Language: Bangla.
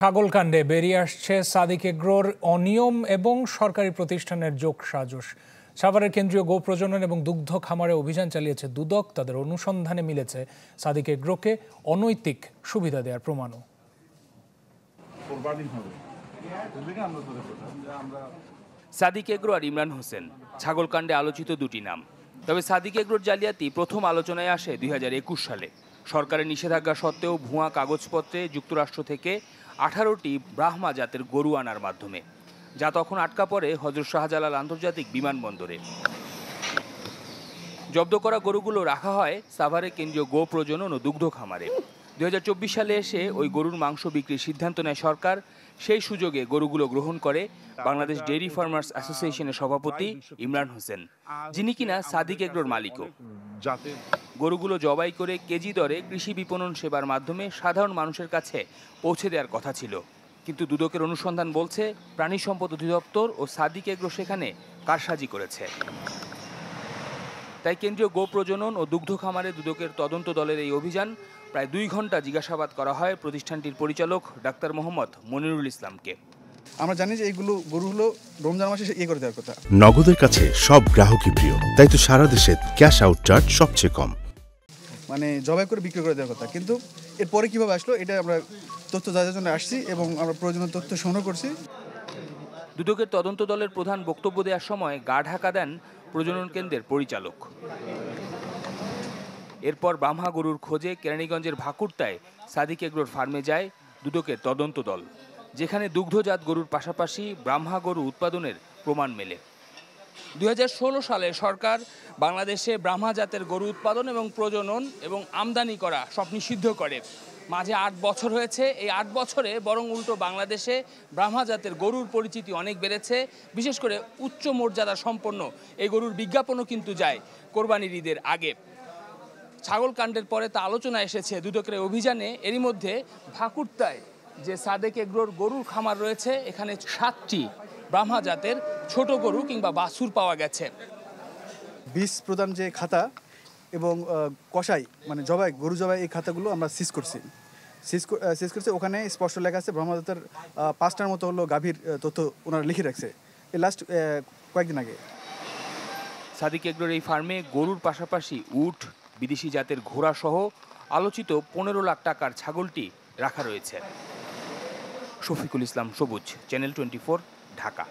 ছাগলকাণ্ডে বেরিয়ে আসছে সাদিক এগ্রোর অনিয়ম এবং সরকারি প্রতিষ্ঠানের যোগসাজশ। সাভারের কেন্দ্রীয় গো প্রজনন এবং দুগ্ধ খামারে অভিযান চালিয়েছে দুদক। তাদের অনুসন্ধানে মিলেছে সাদিক এগ্রোকে অনৈতিক সুবিধা দেওয়ার প্রমাণও। সাদিক এগ্রো আর ইমরান হোসেন ছাগলকাণ্ডে আলোচিত দুটি নাম। তবে সাদিক এগ্রোর জালিয়াতি প্রথম আলোচনায় আসে 2021 সালে। সরকারের নিষেধাজ্ঞা সত্ত্বেও ভুয়া কাগজপত্রে যুক্তরাষ্ট্র থেকে 18টি ব্রাহ্মা জাতের গরু আনার মাধ্যমে, যা তখন আটকা পড়ে হযরত শাহজালাল আন্তর্জাতিক বিমানবন্দরে। জব্দ করা গরুগুলো রাখা হয় সাভারের কেন্দ্রীয় গো প্রজনন ও দুগ্ধ খামারে। 2024 সালে এসে ওই গরুর মাংস বিক্রির সিদ্ধান্ত নেয় সরকার। সেই সুযোগে গরুগুলো গ্রহণ করে বাংলাদেশ ডেইরি ফার্মার্স অ্যাসোসিয়েশনের সভাপতি ইমরান হোসেন, যিনি কিনা সাদিক এগ্রোর মালিকও। গরুগুলো জবাই করে কেজি দরে কৃষি বিপণন সেবার মাধ্যমে সাধারণ মানুষের কাছে পৌঁছে দেওয়ার কথা ছিল। কিন্তু দুদকের অনুসন্ধান বলছে প্রাণী সম্পদ অধিদপ্তর ও সাদিক এগ্রো সেখানে কারসাজি করেছে। তাই কেন্দ্রীয় গো প্রজনন ও দুগ্ধ খামারে দুদকের তদন্ত দলের এই অভিযান প্রায় 2 ঘন্টা জিজ্ঞাসাবাদ করা হয় প্রতিষ্ঠানটির পরিচালক ডাক্তার মোহাম্মদ মনিরুল ইসলামকে। আমরা জানি যে এইগুলো গরু হলো রমজান মাসে করে দেওয়ার কথা। নগদের কাছে সব গ্রাহকই প্রিয়, তাই তো সারা দেশে ক্যাশ আউট চার্জ সবচেয়ে কম। মানে জবাই করে বিক্রি করে দেওয়ার কথা, কিন্তু এরপরে কিভাবে আসলো এটা আমরা তথ্য যাচাইয়ের জন্য আসছি এবং আমরা প্রয়োজনীয় তথ্য সংগ্রহ করছি। দুদকের তদন্ত দলের প্রধান বক্তব্য দেওয়ার সময় গা ঢাকা দেন প্রজনন কেন্দ্রের পরিচালক। এরপর ব্রাহ্মা গরুর খোঁজে কেরানীগঞ্জের ভাকুরতায় সাদিক এগ্রোর ফার্মে যায় দুদকের তদন্ত দল, যেখানে দুগ্ধজাত গরুর পাশাপাশি ব্রাহ্মা গরু উৎপাদনের প্রমাণ মেলে। 2016 সালে সরকার বাংলাদেশে ব্রাহ্মা জাতের গরু উৎপাদন এবং প্রজনন এবং আমদানি করা সব নিষিদ্ধ করে। মাঝে 8 বছর হয়েছে। এই 8 বছরে বরং উল্টো বাংলাদেশে ব্রাহ্মা জাতের গরুর পরিচিতি অনেক বেড়েছে। বিশেষ করে উচ্চ মর্যাদা সম্পন্ন এই গরুর বিজ্ঞাপনও কিন্তু যায় কোরবানির ঈদের আগে। ছাগলকাণ্ডের পরে তা আলোচনা এসেছে দুদকের অভিযানে। এরই মধ্যে ভাকুরতায় যে সাদেক এগ্রোর গরুর খামার রয়েছে, এখানে 7টি ব্রাহ্মা জাতের ছোট গরু কিংবা বাছুর পাওয়া গেছে। বীজ প্রদান যে খাতা এবং কষাই মানে জবাই গরু জবাই এই খাতাগুলো আমরা সিজ করছি। ওখানে স্পষ্ট লেখা আছে ব্রাহ্মা জাতের 5টার মতো হলো গাভীর তথ্য ওনারা লিখে রাখছে এই লাস্ট কয়েকদিন আগে। সাদিক এগ্রোর এই ফার্মে গরুর পাশাপাশি উট, বিদেশি জাতের ঘোড়া সহ আলোচিত 15 লাখ টাকার ছাগলটি রাখা রয়েছে। শফিকুল ইসলাম সবুজ, চ্যানেল 24, ঢাকা।